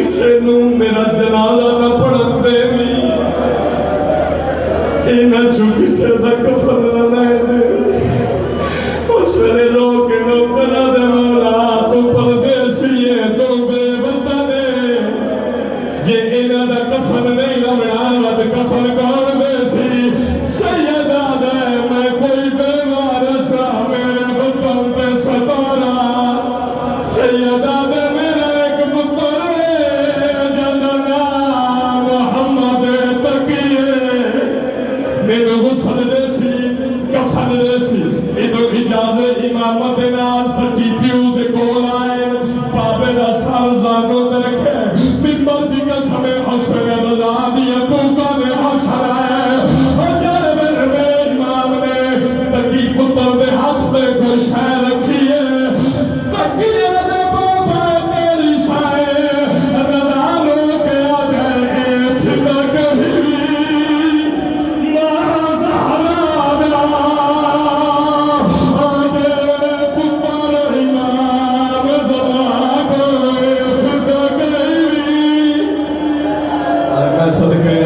किसी नू मेरा जनाजा ना पढ़न देवी, इन्हां चों किसी दा कफन ना लै देवी। उस वेले रो के नौकरां दे मौला तू परदेसी है, तू बेवतन है, जे इन्हां दा कफन नहीं लभना ते कफन कौन देसी? सैयदा दे मैं कोई बेवारस मेरे वतन ते सतारा, सैयदा दे मेरा एक पुत्र जिहदा नाम मोहम्मद तकिए, मेरे गुस्ल देसी कफन देसी। इदो इजाजत इमामत नाल तकी प्यू दे कोल आए, बाबे दा सर जानो ते रखे, मिंबर दी कसम हसन रजा दी अबूका ने हसन आए। और जड़ मेरे इमाम ने तकी पुत्र दे हाथ में कोई शय रखी है, तकिए दे बाबा तेरी शाए रजा लो के आ गए फिदा कही सदके